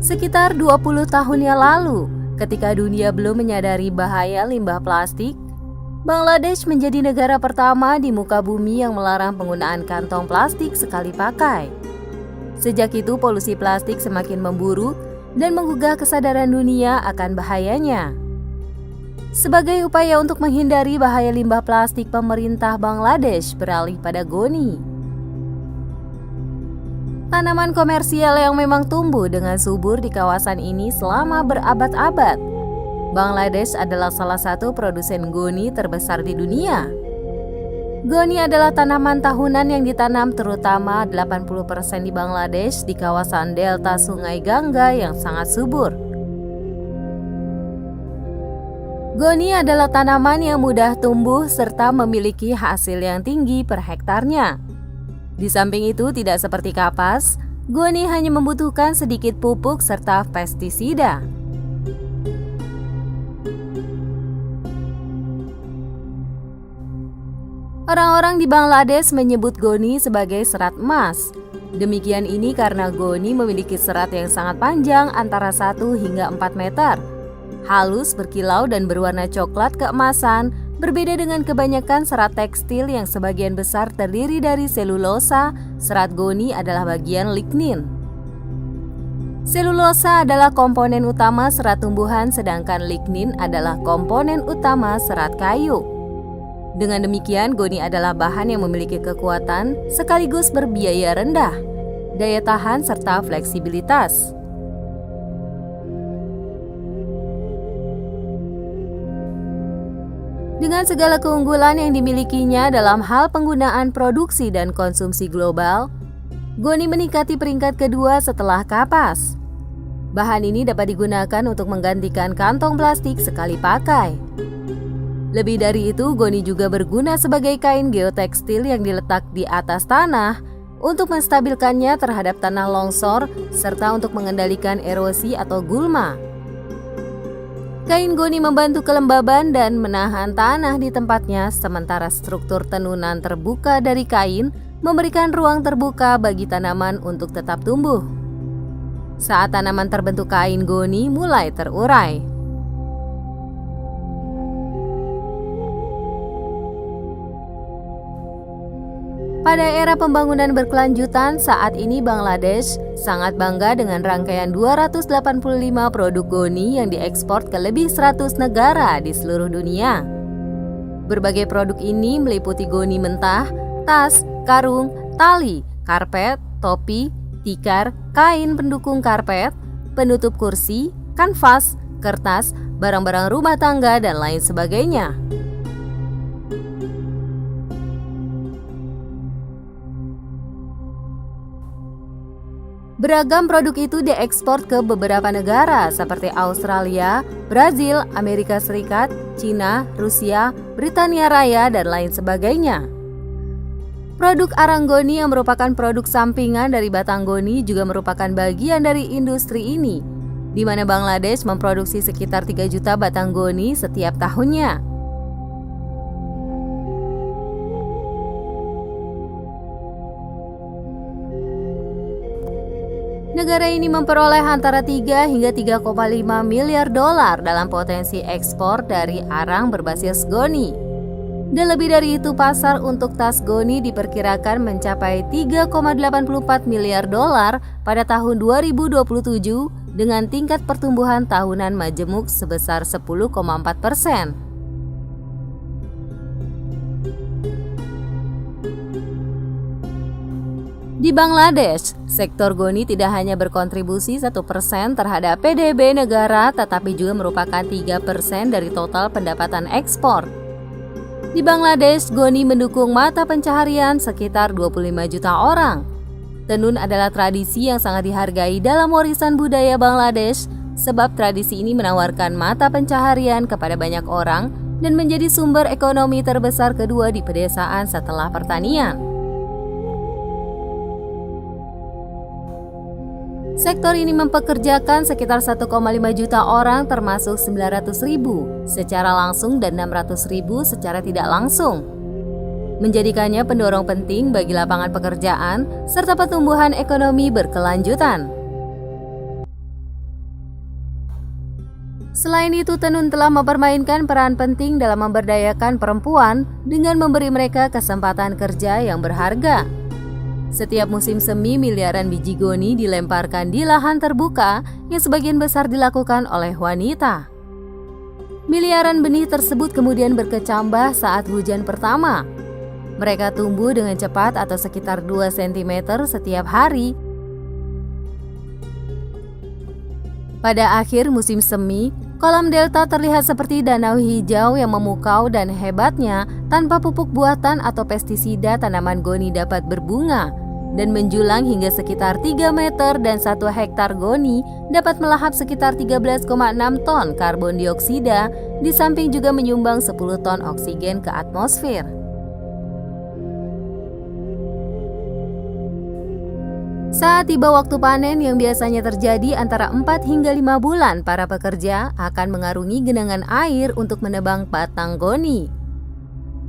Sekitar 20 tahun yang lalu, ketika dunia belum menyadari bahaya limbah plastik, Bangladesh menjadi negara pertama di muka bumi yang melarang penggunaan kantong plastik sekali pakai. Sejak itu, polusi plastik semakin memburuk dan menggugah kesadaran dunia akan bahayanya. Sebagai upaya untuk menghindari bahaya limbah plastik, pemerintah Bangladesh beralih pada goni. Tanaman komersial yang memang tumbuh dengan subur di kawasan ini selama berabad-abad. Bangladesh adalah salah satu produsen goni terbesar di dunia. Goni adalah tanaman tahunan yang ditanam terutama 80% di Bangladesh di kawasan delta Sungai Gangga yang sangat subur. Goni adalah tanaman yang mudah tumbuh serta memiliki hasil yang tinggi per hektarnya. Di samping itu, tidak seperti kapas, goni hanya membutuhkan sedikit pupuk serta pestisida. Orang-orang di Bangladesh menyebut goni sebagai serat emas. Demikian ini karena goni memiliki serat yang sangat panjang antara 1 hingga 4 meter. Halus, berkilau, dan berwarna coklat keemasan, berbeda dengan kebanyakan serat tekstil yang sebagian besar terdiri dari selulosa. Serat goni adalah bagian lignin. Selulosa adalah komponen utama serat tumbuhan, sedangkan lignin adalah komponen utama serat kayu. Dengan demikian, goni adalah bahan yang memiliki kekuatan sekaligus berbiaya rendah, daya tahan, serta fleksibilitas. Dengan segala keunggulan yang dimilikinya dalam hal penggunaan produksi dan konsumsi global, goni meningkati peringkat kedua setelah kapas. Bahan ini dapat digunakan untuk menggantikan kantong plastik sekali pakai. Lebih dari itu, goni juga berguna sebagai kain geotekstil yang diletak di atas tanah untuk menstabilkannya terhadap tanah longsor serta untuk mengendalikan erosi atau gulma. Kain goni membantu kelembaban dan menahan tanah di tempatnya, sementara struktur tenunan terbuka dari kain memberikan ruang terbuka bagi tanaman untuk tetap tumbuh. Saat tanaman terbentuk, kain goni mulai terurai. Pada era pembangunan berkelanjutan, saat ini Bangladesh sangat bangga dengan rangkaian 285 produk goni yang diekspor ke lebih 100 negara di seluruh dunia. Berbagai produk ini meliputi goni mentah, tas, karung, tali, karpet, topi, tikar, kain pendukung karpet, penutup kursi, kanvas, kertas, barang-barang rumah tangga, dan lain sebagainya. Beragam produk itu diekspor ke beberapa negara seperti Australia, Brazil, Amerika Serikat, Cina, Rusia, Britania Raya, dan lain sebagainya. Produk arang goni yang merupakan produk sampingan dari batang goni juga merupakan bagian dari industri ini, di mana Bangladesh memproduksi sekitar 3 juta batang goni setiap tahunnya. Negara ini memperoleh antara 3 hingga 3,5 miliar dolar dalam potensi ekspor dari arang berbasis goni. Dan lebih dari itu, pasar untuk tas goni diperkirakan mencapai 3,84 miliar dolar pada tahun 2027 dengan tingkat pertumbuhan tahunan majemuk sebesar 10,4%. Di Bangladesh, sektor goni tidak hanya berkontribusi 1% terhadap PDB negara, tetapi juga merupakan 3% dari total pendapatan ekspor. Di Bangladesh, goni mendukung mata pencaharian sekitar 25 juta orang. Tenun adalah tradisi yang sangat dihargai dalam warisan budaya Bangladesh, sebab tradisi ini menawarkan mata pencaharian kepada banyak orang dan menjadi sumber ekonomi terbesar kedua di pedesaan setelah pertanian. Sektor ini mempekerjakan sekitar 1,5 juta orang, termasuk 900.000 secara langsung dan 600.000 secara tidak langsung, menjadikannya pendorong penting bagi lapangan pekerjaan serta pertumbuhan ekonomi berkelanjutan. Selain itu, tenun telah mempermainkan peran penting dalam memberdayakan perempuan dengan memberi mereka kesempatan kerja yang berharga. Setiap musim semi, miliaran biji goni dilemparkan di lahan terbuka yang sebagian besar dilakukan oleh wanita. Miliaran benih tersebut kemudian berkecambah saat hujan pertama. Mereka tumbuh dengan cepat atau sekitar 2 cm setiap hari. Pada akhir musim semi, kolam delta terlihat seperti danau hijau yang memukau dan hebatnya tanpa pupuk buatan atau pestisida tanaman goni dapat berbunga dan menjulang hingga sekitar 3 meter dan 1 hektar goni dapat melahap sekitar 13,6 ton karbon dioksida di samping juga menyumbang 10 ton oksigen ke atmosfer. Saat tiba waktu panen yang biasanya terjadi antara 4 hingga 5 bulan, para pekerja akan mengarungi genangan air untuk menebang batang goni.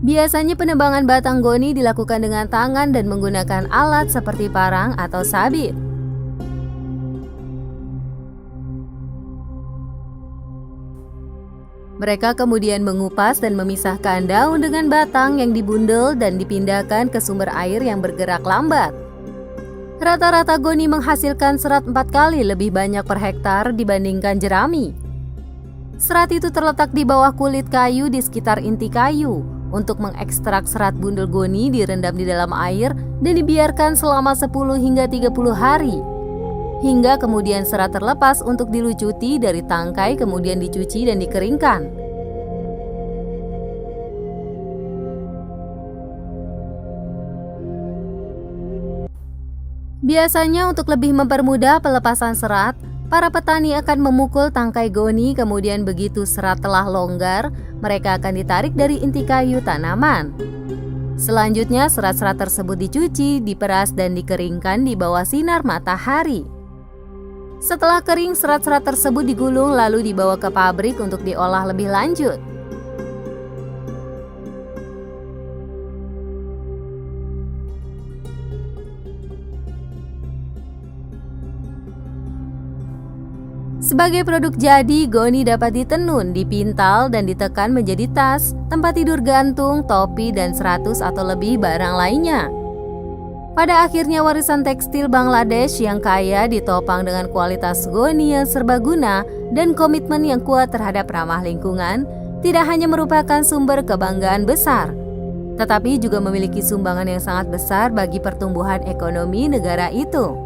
Biasanya penebangan batang goni dilakukan dengan tangan dan menggunakan alat seperti parang atau sabit. Mereka kemudian mengupas dan memisahkan daun dengan batang yang dibundel dan dipindahkan ke sumber air yang bergerak lambat. Rata-rata goni menghasilkan serat 4 kali lebih banyak per hektar dibandingkan jerami. Serat itu terletak di bawah kulit kayu di sekitar inti kayu. Untuk mengekstrak serat bundel goni direndam di dalam air dan dibiarkan selama 10 hingga 30 hari. Hingga kemudian serat terlepas untuk dilucuti dari tangkai, kemudian dicuci dan dikeringkan. Biasanya untuk lebih mempermudah pelepasan serat, para petani akan memukul tangkai goni, kemudian begitu serat telah longgar, mereka akan ditarik dari inti kayu tanaman. Selanjutnya serat-serat tersebut dicuci, diperas dan dikeringkan di bawah sinar matahari. Setelah kering, serat-serat tersebut digulung lalu dibawa ke pabrik untuk diolah lebih lanjut. Sebagai produk jadi, goni dapat ditenun, dipintal, dan ditekan menjadi tas, tempat tidur gantung, topi, dan 100 atau lebih barang lainnya. Pada akhirnya warisan tekstil Bangladesh yang kaya ditopang dengan kualitas goni yang serbaguna dan komitmen yang kuat terhadap ramah lingkungan, tidak hanya merupakan sumber kebanggaan besar, tetapi juga memiliki sumbangan yang sangat besar bagi pertumbuhan ekonomi negara itu.